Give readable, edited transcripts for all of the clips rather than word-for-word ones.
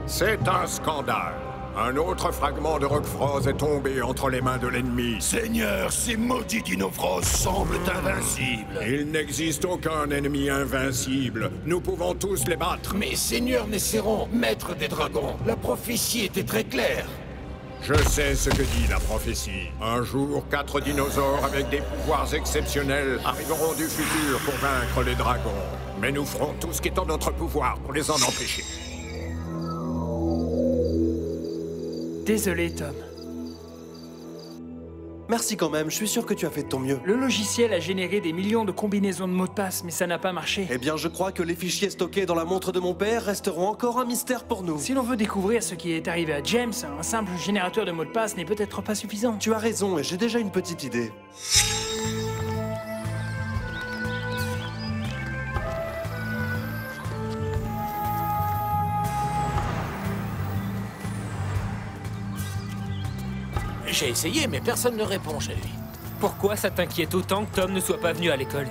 C'est un scandale. Un autre fragment de Rockfrost est tombé entre les mains de l'ennemi. Seigneur, ces maudits Dinofros semblent invincibles. Il n'existe aucun ennemi invincible. Nous pouvons tous les battre. Mais Seigneur Nesseron, maître des dragons, la prophétie était très claire. Je sais ce que dit la prophétie. Un jour, 4 dinosaures avec des pouvoirs exceptionnels arriveront du futur pour vaincre les dragons. Mais nous ferons tout ce qui est en notre pouvoir pour les en empêcher. Désolé, Tom. Merci quand même, je suis sûr que tu as fait de ton mieux. Le logiciel a généré des millions de combinaisons de mots de passe, mais ça n'a pas marché. Eh bien, je crois que les fichiers stockés dans la montre de mon père resteront encore un mystère pour nous. Si l'on veut découvrir ce qui est arrivé à James, un simple générateur de mots de passe n'est peut-être pas suffisant. Tu as raison, et j'ai déjà une petite idée. J'ai essayé, mais personne ne répond chez lui. Pourquoi ça t'inquiète autant que Tom ne soit pas venu à l'école?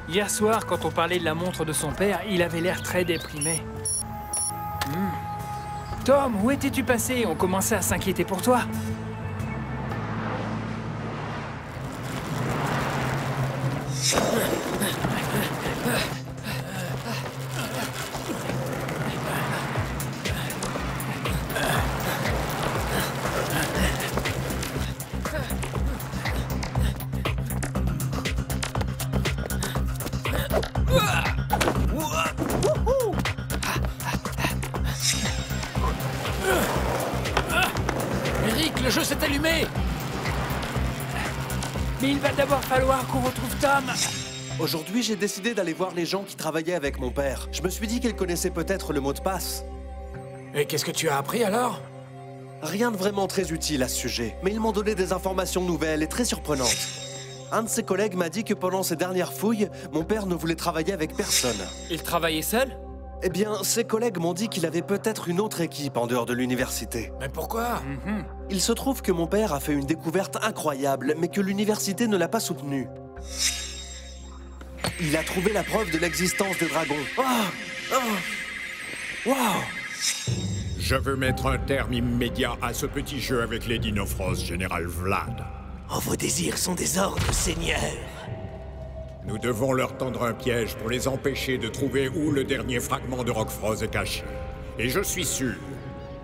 Hier soir, quand on parlait de la montre de son père, il avait l'air très déprimé. Tom, où étais-tu passé? On commençait à s'inquiéter pour toi. Eric, le jeu s'est allumé! Mais il va d'abord falloir qu'on retrouve Tom. Aujourd'hui, j'ai décidé d'aller voir les gens qui travaillaient avec mon père. Je me suis dit qu'ils connaissaient peut-être le mot de passe. Et qu'est-ce que tu as appris alors? Rien de vraiment très utile à ce sujet, mais ils m'ont donné des informations nouvelles et très surprenantes. Un de ses collègues m'a dit que pendant ses dernières fouilles, mon père ne voulait travailler avec personne. Il travaillait seul? Eh bien, ses collègues m'ont dit qu'il avait peut-être une autre équipe en dehors de l'université. Mais pourquoi? Il se trouve que mon père a fait une découverte incroyable, mais que l'université ne l'a pas soutenue. Il a trouvé la preuve de l'existence des dragons. Waouh! Je veux mettre un terme immédiat à ce petit jeu avec les Dinofros, Général Vlad. Oh, vos désirs sont des ordres, Seigneur. Nous devons leur tendre un piège pour les empêcher de trouver où le dernier fragment de Rockfrost est caché. Et je suis sûr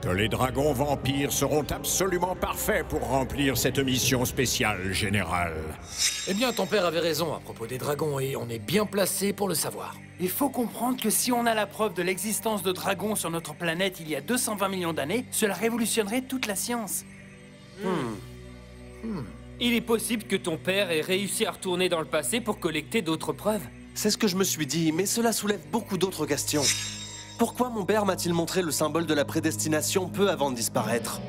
que les dragons vampires seront absolument parfaits pour remplir cette mission spéciale, Général. Eh bien, ton père avait raison à propos des dragons et on est bien placé pour le savoir. Il faut comprendre que si on a la preuve de l'existence de dragons sur notre planète il y a 220 millions d'années, cela révolutionnerait toute la science. Il est possible que ton père ait réussi à retourner dans le passé pour collecter d'autres preuves. C'est ce que je me suis dit, mais cela soulève beaucoup d'autres questions. Pourquoi mon père m'a-t-il montré le symbole de la prédestination peu avant de disparaître?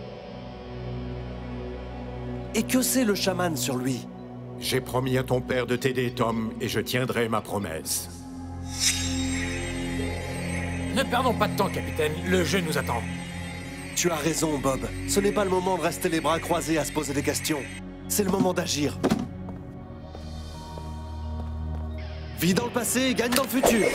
Et que sait le chaman sur lui? J'ai promis à ton père de t'aider, Tom, et je tiendrai ma promesse. Ne perdons pas de temps, capitaine. Le jeu nous attend. Tu as raison, Bob. Ce n'est pas le moment de rester les bras croisés à se poser des questions. C'est le moment d'agir. Vis dans le passé et gagne dans le futur.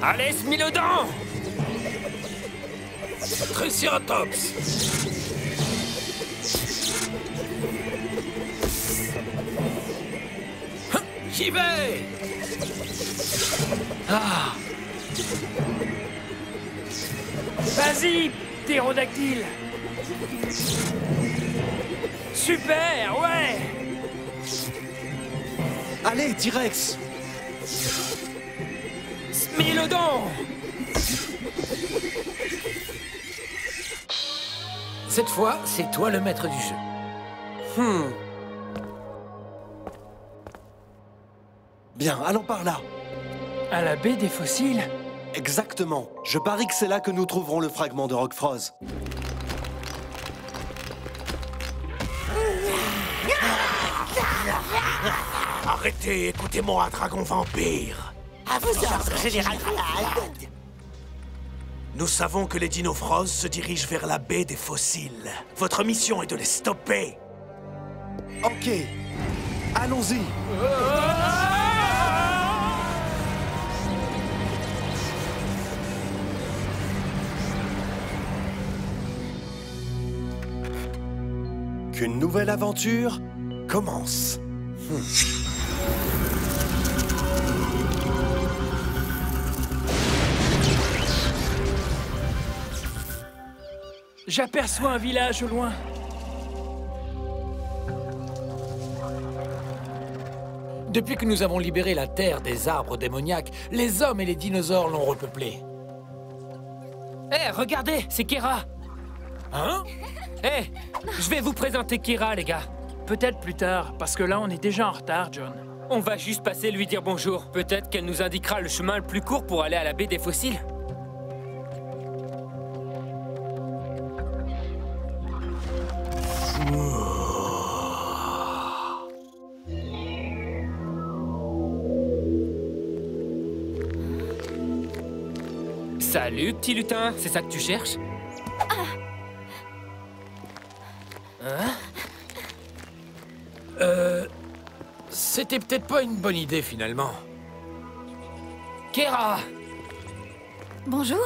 Allez, Smilodon! Triceratops! J'y vais! Vas-y, ptérodactyle. Super, ouais. Allez, T-Rex! Smilodon! Cette fois, c'est toi le maître du jeu. Bien, allons par là. À la baie des fossiles? Exactement. Je parie que c'est là que nous trouverons le fragment de Rockfrost. Arrêtez, écoutez-moi, dragon vampire. À vos ordres, général Malade. Nous savons que les Dinofros se dirigent vers la baie des fossiles. Votre mission est de les stopper. Ok, allons-y. Qu'une nouvelle aventure commence. J'aperçois un village au loin. Depuis que nous avons libéré la Terre des arbres démoniaques, les hommes et les dinosaures l'ont repeuplée. Hé, regardez, c'est Kera. Hein? Hé, je vais vous présenter Kera, les gars. Peut-être plus tard, parce que là, on est déjà en retard, John. On va juste passer lui dire bonjour. Peut-être qu'elle nous indiquera le chemin le plus court pour aller à la baie des fossiles. Salut, petit lutin, c'est ça que tu cherches? C'était peut-être pas une bonne idée, finalement. Kera! Bonjour.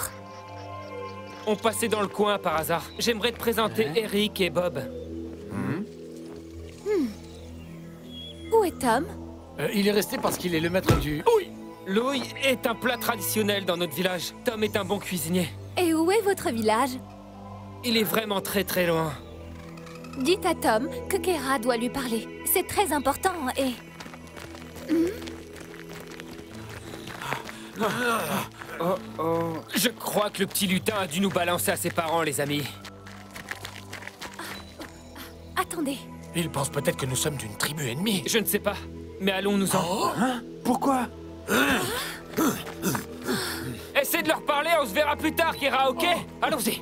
On passait dans le coin par hasard. J'aimerais te présenter Eric et Bob. Où est Tom? Il est resté parce qu'il est le maître du... Oui! L'ouille est un plat traditionnel dans notre village. Tom est un bon cuisinier. Et où est votre village? Il est vraiment très très loin. Dites à Tom que Kera doit lui parler. C'est très important et... Je crois que le petit lutin a dû nous balancer à ses parents, les amis. Attendez. Il pense peut-être que nous sommes d'une tribu ennemie. Je ne sais pas, mais allons-nous-en. Hein? Pourquoi? Essaie de leur parler, on se verra plus tard, Kera, ok? Allons-y.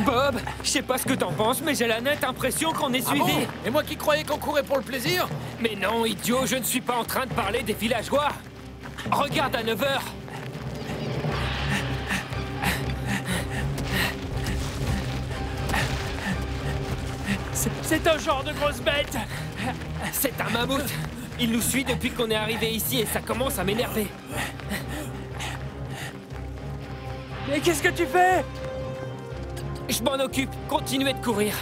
Bob, je sais pas ce que t'en penses, mais j'ai la nette impression qu'on est suivi. Bon, et moi qui croyais qu'on courait pour le plaisir? Mais non, idiot, je ne suis pas en train de parler des villageois. Regarde à 9 h. C'est un genre de grosse bête. C'est un mammouth. Il nous suit depuis qu'on est arrivé ici et ça commence à m'énerver. Mais qu'est-ce que tu fais? Je m'en occupe. Continuez de courir.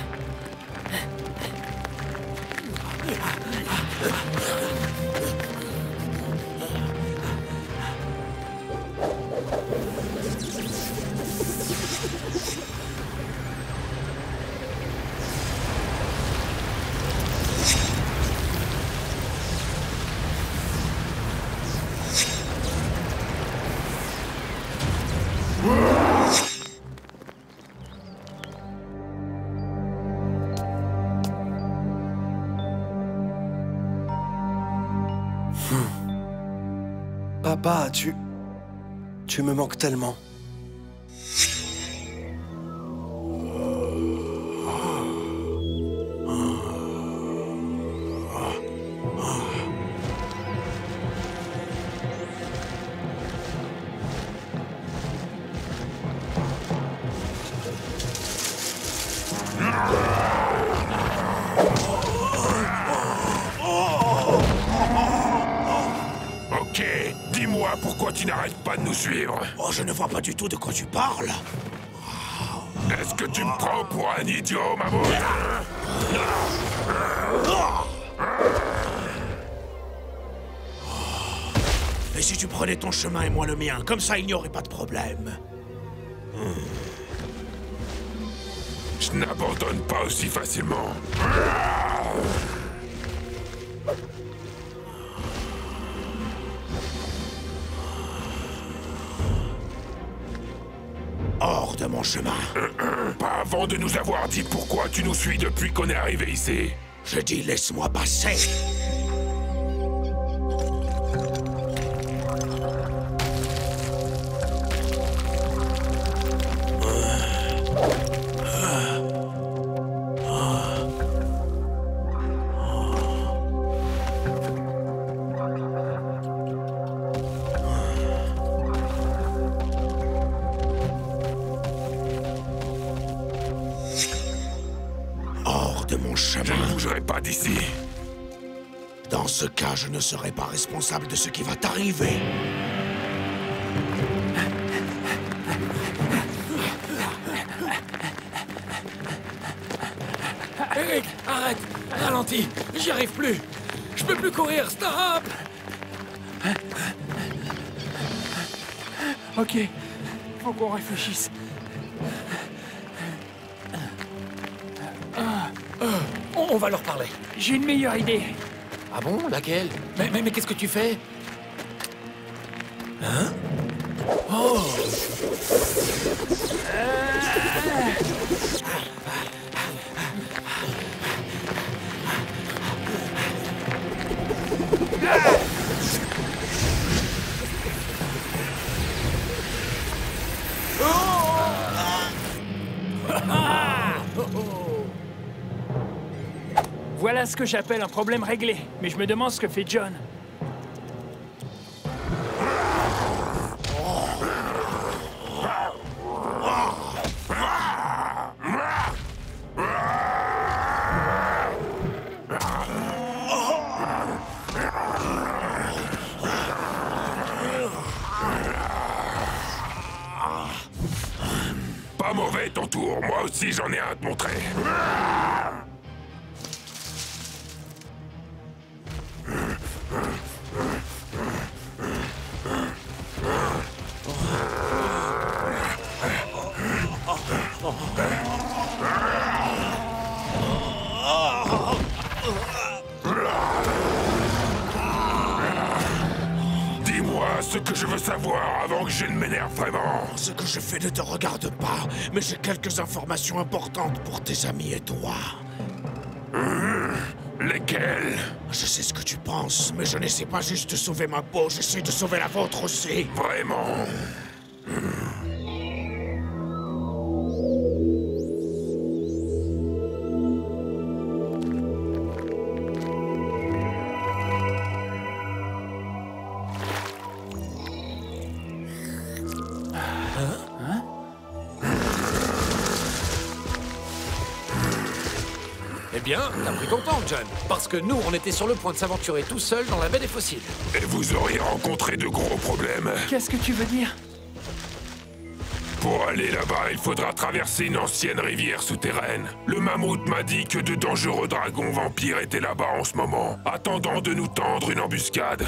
Papa, tu me manques tellement. Ok, dis-moi pourquoi tu n'arrêtes pas de nous suivre. Oh, je ne vois pas du tout de quoi tu parles. Est-ce que tu me prends pour un idiot, mammouth? Et si tu prenais ton chemin et moi le mien, comme ça il n'y aurait pas de problème. Je n'abandonne pas aussi facilement. Hors de mon chemin. Pas avant de nous avoir dit pourquoi tu nous suis depuis qu'on est arrivé ici. Je dis laisse-moi passer. chemin. Je ne bougerai pas d'ici. Dans ce cas, je ne serai pas responsable de ce qui va t'arriver. Eric, arrête! Ralentis! J'y arrive plus! Je peux plus courir! Stop! Ok, faut qu'on réfléchisse. On va leur parler. J'ai une meilleure idée. Ah bon? Laquelle? Mais qu'est-ce que tu fais? Hein? Oh! Voilà ce que j'appelle un problème réglé. Mais je me demande ce que fait John. Pas mauvais ton tour, moi aussi j'en ai un à te montrer. Dis-moi ce que je veux savoir avant que je ne m'énerve vraiment. Ce que je fais ne te regarde pas, mais j'ai quelques informations importantes pour tes amis et toi. Lesquels? Je sais ce que tu penses, mais je n'essaie pas juste de sauver ma peau, j'essaie de sauver la vôtre aussi. Vraiment? Eh bien, t'as pris ton temps, John. Parce que nous, on était sur le point de s'aventurer tout seul dans la baie des fossiles. Et vous auriez rencontré de gros problèmes. Qu'est-ce que tu veux dire? Pour aller là-bas, il faudra traverser une ancienne rivière souterraine. Le mammouth m'a dit que de dangereux dragons vampires étaient là-bas en ce moment, attendant de nous tendre une embuscade.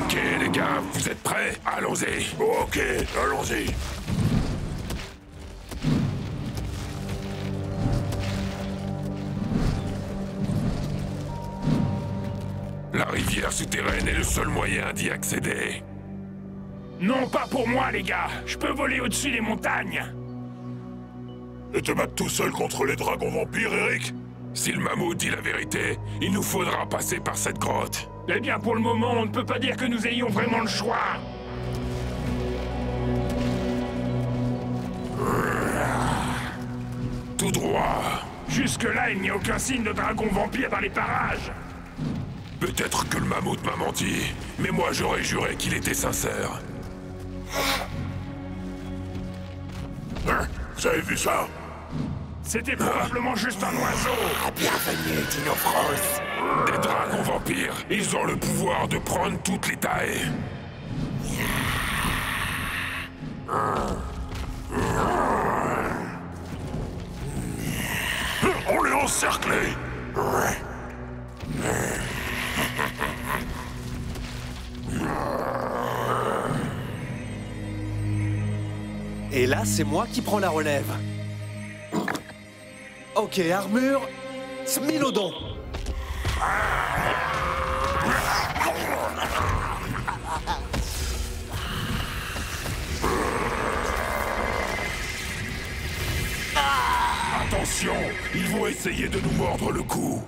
Ok les gars, vous êtes prêts? Allons-y. Ok, allons-y. La rivière souterraine est le seul moyen d'y accéder. Non, pas pour moi, les gars. Je peux voler au-dessus des montagnes. Et te battre tout seul contre les dragons vampires, Eric? Si le mammouth dit la vérité, il nous faudra passer par cette grotte. Eh bien, pour le moment, on ne peut pas dire que nous ayons vraiment le choix. Tout droit. Jusque-là, il n'y a aucun signe de dragon vampire dans les parages. Peut-être que le mammouth m'a menti, mais moi j'aurais juré qu'il était sincère. Hein? Vous avez vu ça? C'était probablement juste un oiseau. Bienvenue, Dinofros. Des dragons vampires, ils ont le pouvoir de prendre toutes les tailles. On est encerclé. Et là, c'est moi qui prends la relève. Ok, armure, Smilodon. Attention, ils vont essayer de nous mordre le cou.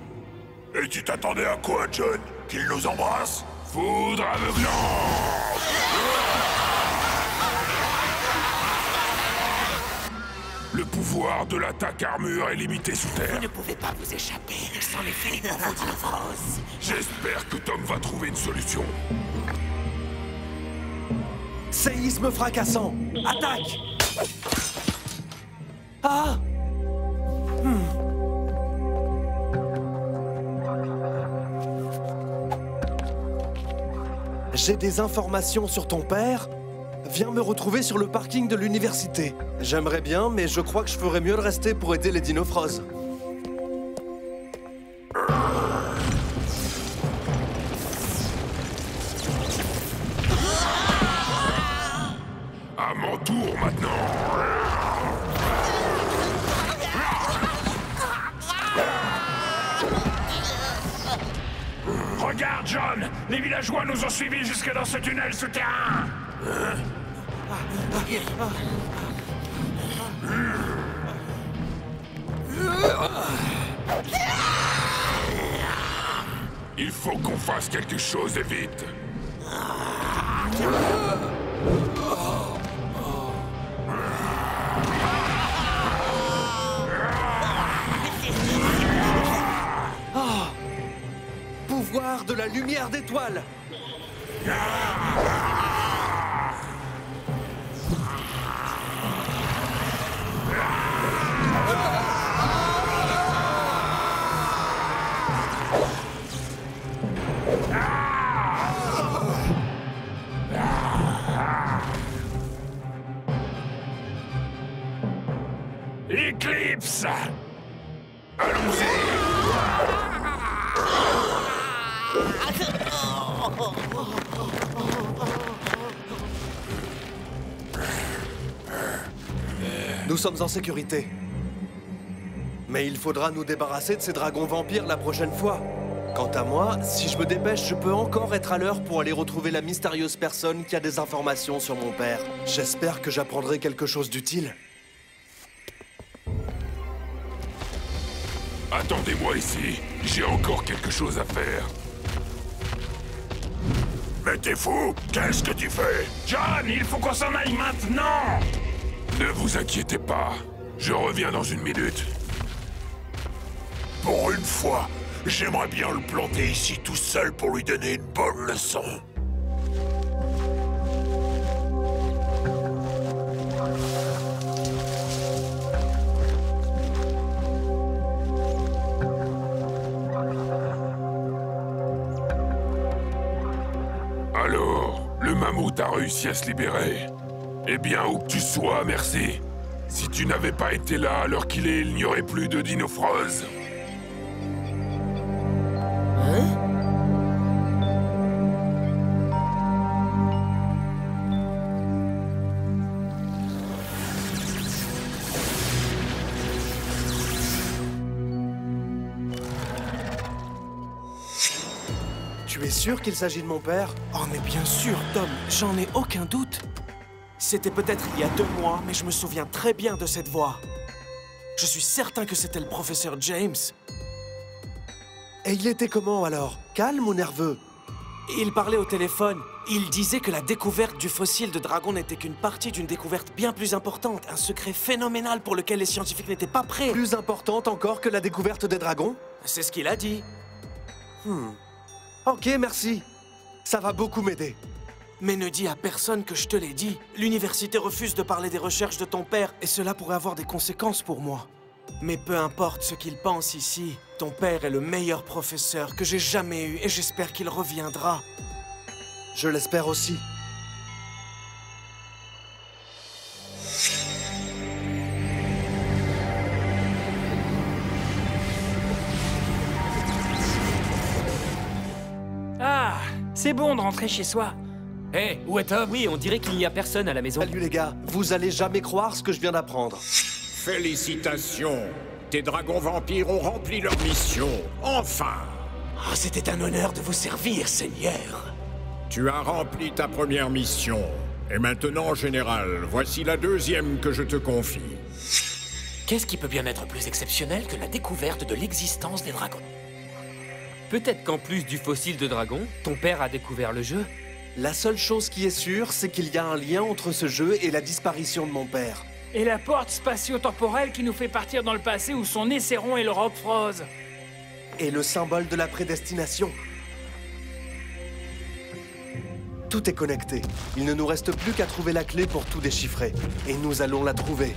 Et tu t'attendais à quoi, John? Qu'ils nous embrassent? Foudre aveuglante! Le pouvoir de l'attaque armure est limité sous terre. Vous ne pouvez pas vous échapper sans les Philippe pour vous, Dinofros. J'espère que Tom va trouver une solution. Séisme fracassant! Attaque! Ah! J'ai des informations sur ton père. Viens me retrouver sur le parking de l'université. J'aimerais bien, mais je crois que je ferais mieux de rester pour aider les Dinofros. À mon tour maintenant. Regarde, John! Les villageois nous ont suivis jusque dans ce tunnel souterrain! Il faut qu'on fasse quelque chose et vite. Pouvoir de la lumière d'étoile. Éclipse! Allons-y! Nous sommes en sécurité. Mais il faudra nous débarrasser de ces dragons vampires la prochaine fois. Quant à moi, si je me dépêche, je peux encore être à l'heure pour aller retrouver la mystérieuse personne qui a des informations sur mon père. J'espère que j'apprendrai quelque chose d'utile. Attendez-moi ici, j'ai encore quelque chose à faire. Mais t'es fou? Qu'est-ce que tu fais? John, il faut qu'on s'en aille maintenant! Ne vous inquiétez pas, je reviens dans une minute. Pour une fois, j'aimerais bien le planter ici tout seul pour lui donner une bonne leçon. Alors, le mammouth a réussi à se libérer. Eh bien, où que tu sois, merci. Si tu n'avais pas été là à l'heure qu'il est, il n'y aurait plus de Dinofros. Tu es sûr qu'il s'agit de mon père? Oh mais bien sûr, Tom, j'en ai aucun doute. C'était peut-être il y a 2 mois, mais je me souviens très bien de cette voix. Je suis certain que c'était le professeur James. Et il était comment alors? Calme ou nerveux? Il parlait au téléphone. Il disait que la découverte du fossile de dragon n'était qu'une partie d'une découverte bien plus importante, un secret phénoménal pour lequel les scientifiques n'étaient pas prêts. Plus importante encore que la découverte des dragons? C'est ce qu'il a dit. Ok, merci. Ça va beaucoup m'aider. Mais ne dis à personne que je te l'ai dit. L'université refuse de parler des recherches de ton père, et cela pourrait avoir des conséquences pour moi. Mais peu importe ce qu'il pense ici, ton père est le meilleur professeur que j'ai jamais eu, et j'espère qu'il reviendra. Je l'espère aussi. Ah, c'est bon de rentrer chez soi. Hé, où est Tom? Oui, on dirait qu'il n'y a personne à la maison. Salut les gars, vous allez jamais croire ce que je viens d'apprendre. Félicitations! Tes dragons vampires ont rempli leur mission. Enfin! Oh, c'était un honneur de vous servir, Seigneur. Tu as rempli ta première mission. Et maintenant, Général, voici la deuxième que je te confie. Qu'est-ce qui peut bien être plus exceptionnel que la découverte de l'existence des dragons? Peut-être qu'en plus du fossile de dragon, ton père a découvert le jeu. La seule chose qui est sûre, c'est qu'il y a un lien entre ce jeu et la disparition de mon père. Et la porte spatio-temporelle qui nous fait partir dans le passé où sont nés Céron et le Roquefrose. Et le symbole de la prédestination. Tout est connecté. Il ne nous reste plus qu'à trouver la clé pour tout déchiffrer. Et nous allons la trouver.